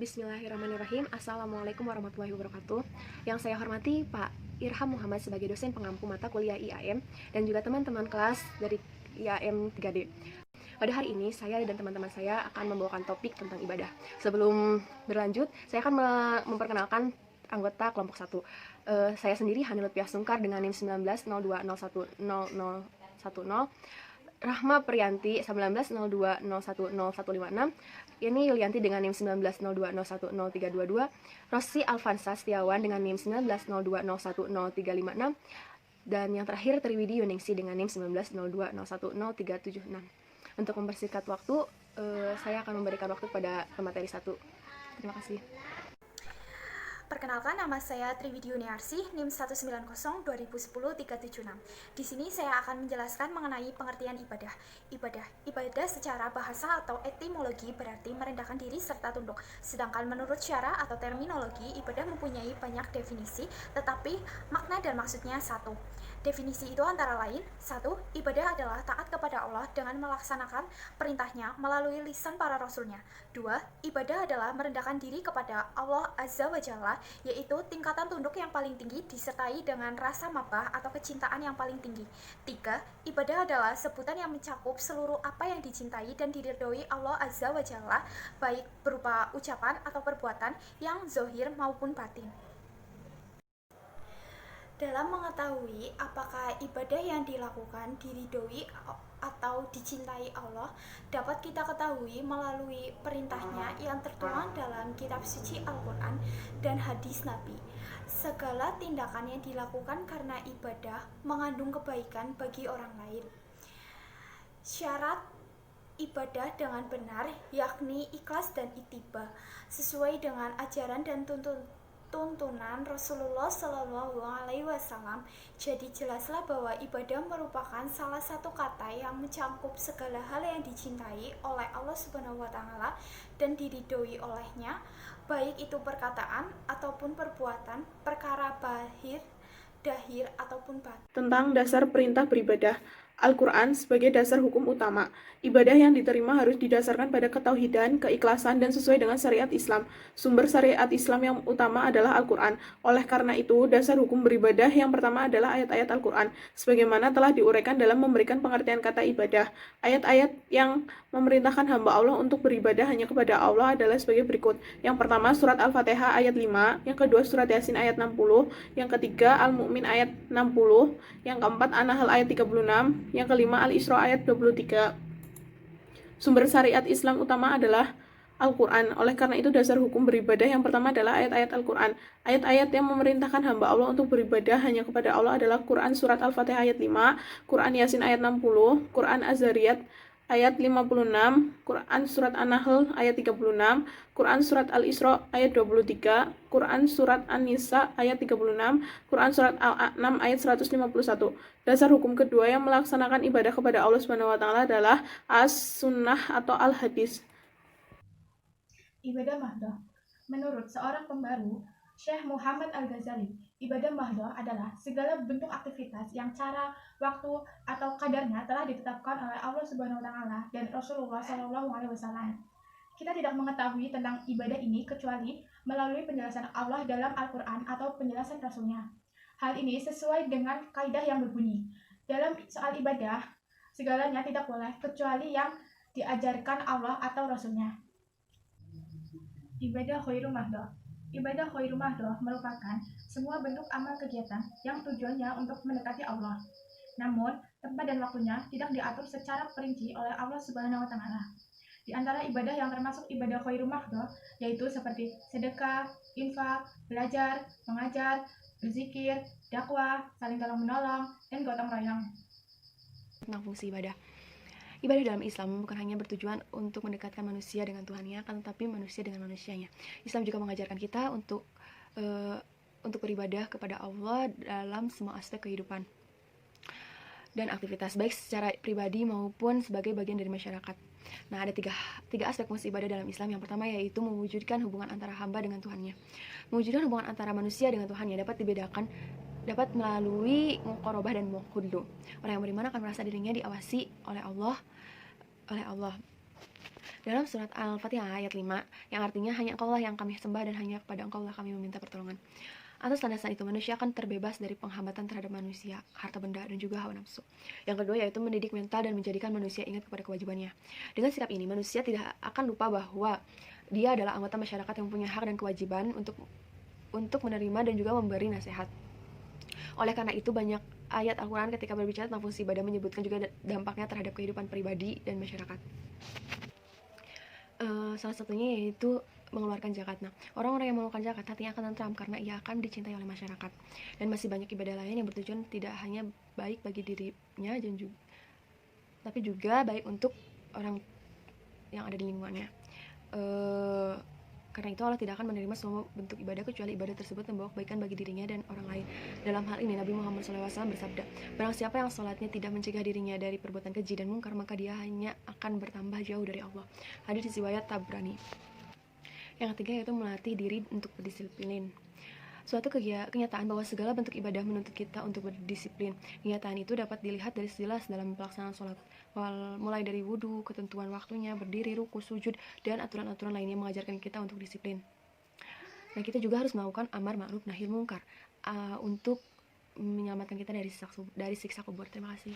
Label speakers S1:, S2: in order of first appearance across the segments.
S1: Bismillahirrahmanirrahim. Assalamualaikum warahmatullahi wabarakatuh. Yang saya hormati Pak Irham Muhammad sebagai dosen pengampu mata kuliah IAM dan juga teman-teman kelas dari IAM 3D. Pada hari ini saya dan teman-teman saya akan membawakan topik tentang ibadah. Sebelum berlanjut, saya akan memperkenalkan anggota kelompok 1. Saya sendiri Hani Lutfiah Sungkar dengan NIM 1902010010. Rahma Priyanti 1902010156. Ini Yulianti dengan NIM 1902010322. Rosi Alfansa Setiawan dengan NIM 1902010356. Dan yang terakhir Triwidi Yuningsi dengan NIM 1902010376. Untuk mempersingkat waktu, saya akan memberikan waktu pada pemateri 1. Terima kasih.
S2: Perkenalkan, nama saya Triwidi Yuniarsi, NIM 190-2010-376. Di sini saya akan menjelaskan mengenai pengertian ibadah. Ibadah secara bahasa atau etimologi berarti merendahkan diri serta tunduk. Sedangkan menurut syara atau terminologi, ibadah mempunyai banyak definisi, tetapi makna dan maksudnya satu. Definisi itu antara lain: 1. Ibadah adalah taat kepada Allah dengan melaksanakan perintahnya melalui lisan para rasulnya. 2. Ibadah adalah merendahkan diri kepada Allah Azza wa Jalla, yaitu tingkatan tunduk yang paling tinggi disertai dengan rasa mahabbah atau kecintaan yang paling tinggi. 3. Ibadah adalah sebutan yang mencakup seluruh apa yang dicintai dan diridhoi Allah Azza wa Jalla, baik berupa ucapan atau perbuatan yang zahir maupun batin. Dalam mengetahui apakah ibadah yang dilakukan diridhoi atau dicintai Allah, dapat kita ketahui melalui perintahnya yang tertuang dalam kitab suci Al-Quran dan hadis Nabi. Segala tindakan yang dilakukan karena ibadah mengandung kebaikan bagi orang lain. Syarat ibadah dengan benar yakni ikhlas dan ittiba, sesuai dengan ajaran dan tuntunan Rasulullah Shallallahu Alaihi Wasallam. Jadi jelaslah bahwa ibadah merupakan salah satu kata yang mencakup segala hal yang dicintai oleh Allah Subhanahu Wa Taala dan diridhoi olehnya, baik itu perkataan ataupun perbuatan, perkara dahir ataupun batin.
S3: Tentang dasar perintah beribadah, Al-Quran sebagai dasar hukum utama. Ibadah yang diterima harus didasarkan pada ketauhidan, keikhlasan, dan sesuai dengan syariat Islam. Sumber syariat Islam yang utama adalah Al-Quran. Oleh karena itu, dasar hukum beribadah yang pertama adalah ayat-ayat Al-Quran, sebagaimana telah diuraikan dalam memberikan pengertian kata ibadah. Ayat-ayat yang memerintahkan hamba Allah untuk beribadah hanya kepada Allah adalah sebagai berikut. Yang pertama, surat Al-Fatihah ayat 5, yang kedua surat Yasin ayat 60, yang ketiga Al-Mu'min ayat 60, yang keempat An-Nahl ayat 36, yang kelima Al-Isra ayat 23. Sumber syariat Islam utama adalah Al-Quran. Oleh karena itu, dasar hukum beribadah yang pertama adalah ayat-ayat Al-Quran. Ayat-ayat yang memerintahkan hamba Allah untuk beribadah hanya kepada Allah adalah Quran surat Al-Fatihah ayat 5, Quran Yasin ayat 60, Quran Az-Zariyat ayat 56, Quran surat An-Nahl ayat 36, Quran surat Al-Isra ayat 23, Quran surat An-Nisa ayat 36, Quran surat Al-An'am ayat 151. Dasar hukum kedua yang melaksanakan ibadah kepada Allah Subhanahu wa taala adalah As-Sunnah atau Al-Hadis.
S4: Ibadah mahdoh. Menurut seorang pembaru, Syekh Muhammad Al-Ghazali, ibadah mahdoh adalah segala bentuk aktivitas yang cara, waktu, atau kadarnya telah ditetapkan oleh Allah Subhanahu wa taala dan Rasulullah Shallallahu alaihi wasallam. Kita tidak mengetahui tentang ibadah ini kecuali melalui penjelasan Allah dalam Al-Quran atau penjelasan Rasulnya. Hal ini sesuai dengan kaidah yang berbunyi, dalam soal ibadah, segalanya tidak boleh kecuali yang diajarkan Allah atau Rasulnya. Ibadah khairu mahdoh. Ibadah khairu mahdoh merupakan semua bentuk amal kegiatan yang tujuannya untuk mendekati Allah. Namun, tempat dan waktunya tidak diatur secara perinci oleh Allah Subhanahu wa taala. Di antara ibadah yang termasuk ibadah khairu mahdoh yaitu seperti sedekah, infak, belajar, mengajar, berzikir, dakwah, saling tolong-menolong, dan gotong royong.
S1: Tentang fungsi ibadah. Ibadah dalam Islam bukan hanya bertujuan untuk mendekatkan manusia dengan Tuhannya, akan tetapi manusia dengan manusianya. Islam juga mengajarkan kita untuk beribadah kepada Allah dalam semua aspek kehidupan dan aktivitas, baik secara pribadi maupun sebagai bagian dari masyarakat. Nah, ada tiga aspek fungsi ibadah dalam Islam. Yang pertama yaitu mewujudkan hubungan antara hamba dengan Tuhannya. Mewujudkan hubungan antara manusia dengan Tuhannya dapat melalui muqarabah dan khudu. Orang yang beriman akan merasa dirinya diawasi oleh Allah. Dalam surat Al-Fatihah ayat 5, yang artinya hanya Engkaulah yang kami sembah dan hanya kepada Engkaulah kami meminta pertolongan. Atas landasan itu, manusia akan terbebas dari penghambatan terhadap manusia, harta benda, dan juga hawa nafsu. Yang kedua yaitu mendidik mental dan menjadikan manusia ingat kepada kewajibannya. Dengan sikap ini, manusia tidak akan lupa bahwa dia adalah anggota masyarakat yang punya hak dan kewajiban untuk menerima dan juga memberi nasihat. Oleh karena itu, banyak ayat Al-Quran ketika berbicara tentang fungsi ibadah menyebutkan juga dampaknya terhadap kehidupan pribadi dan masyarakat. Salah satunya yaitu mengeluarkan zakat. Nah, orang-orang yang mengeluarkan zakat hatinya akan tentram karena ia akan dicintai oleh masyarakat. Dan masih banyak ibadah lain yang bertujuan tidak hanya baik bagi dirinya tapi juga baik untuk orang yang ada di lingkungannya. Karena itu Allah tidak akan menerima semua bentuk ibadah kecuali ibadah tersebut membawa kebaikan bagi dirinya dan orang lain. Dalam hal ini Nabi Muhammad SAW bersabda, barang siapa yang sholatnya tidak mencegah dirinya dari perbuatan keji dan mungkar, maka dia hanya akan bertambah jauh dari Allah. Hadis riwayat Tabrani. Yang ketiga yaitu melatih diri untuk berdisiplin. Suatu kenyataan bahwa segala bentuk ibadah menuntut kita untuk berdisiplin. Kenyataan itu dapat dilihat dari jelas dalam pelaksanaan sholat, mulai dari wudhu, ketentuan waktunya, berdiri, ruku, sujud, dan aturan-aturan lainnya mengajarkan kita untuk disiplin. Nah, kita juga harus melakukan amar ma'ruf nahi mungkar untuk menyelamatkan kita dari siksa kubur. Terima kasih.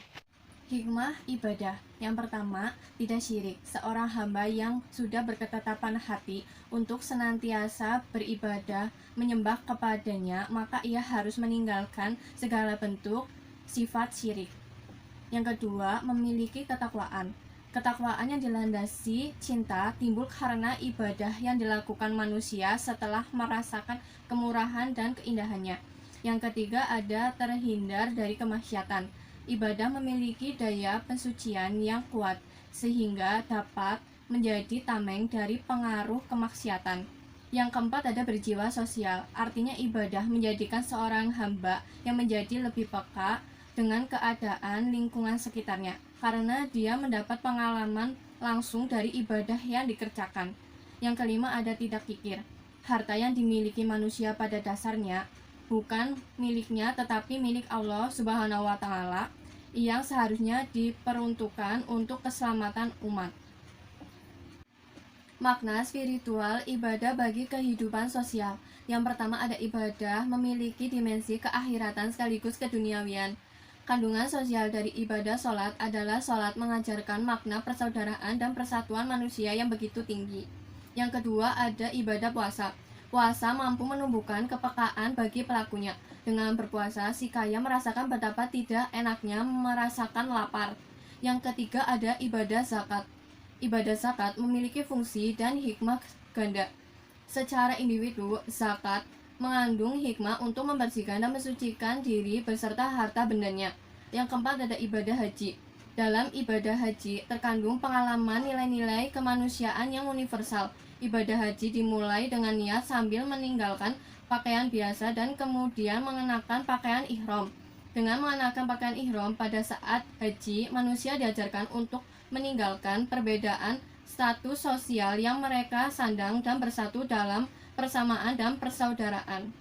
S5: Hikmah ibadah. Yang pertama, tidak syirik. Seorang hamba yang sudah berketetapan hati untuk senantiasa beribadah, menyembah kepadanya, maka ia harus meninggalkan segala bentuk sifat syirik. Yang kedua, memiliki ketakwaan. Ketakwaan yang dilandasi cinta timbul karena ibadah yang dilakukan manusia setelah merasakan kemurahan dan keindahannya. Yang ketiga, ada terhindar dari kemaksiatan. Ibadah memiliki daya pensucian yang kuat, sehingga dapat menjadi tameng dari pengaruh kemaksiatan. Yang keempat, ada berjiwa sosial. Artinya ibadah menjadikan seorang hamba yang menjadi lebih peka dengan keadaan lingkungan sekitarnya, karena dia mendapat pengalaman langsung dari ibadah yang dikerjakan. Yang kelima, ada tidak kikir. Harta yang dimiliki manusia pada dasarnya bukan miliknya tetapi milik Allah Subhanahu wa Ta'ala yang seharusnya diperuntukkan untuk keselamatan umat. Makna spiritual ibadah bagi kehidupan sosial. Yang pertama, ada ibadah memiliki dimensi keakhiratan sekaligus keduniawian. Kandungan sosial dari ibadah sholat adalah sholat mengajarkan makna persaudaraan dan persatuan manusia yang begitu tinggi. Yang kedua, ada ibadah puasa. Puasa mampu menumbuhkan kepekaan bagi pelakunya. Dengan berpuasa, si kaya merasakan betapa tidak enaknya merasakan lapar. Yang ketiga, ada ibadah zakat. Ibadah zakat memiliki fungsi dan hikmah ganda. Secara individu, zakat mengandung hikmah untuk membersihkan dan mensucikan diri beserta harta bendanya. Yang keempat, ada ibadah haji. Dalam ibadah haji terkandung pengalaman nilai-nilai kemanusiaan yang universal. Ibadah haji dimulai dengan niat sambil meninggalkan pakaian biasa dan kemudian mengenakan pakaian ihram. Dengan mengenakan pakaian ihram pada saat haji, manusia diajarkan untuk meninggalkan perbedaan status sosial yang mereka sandang dan bersatu dalam persamaan dan persaudaraan.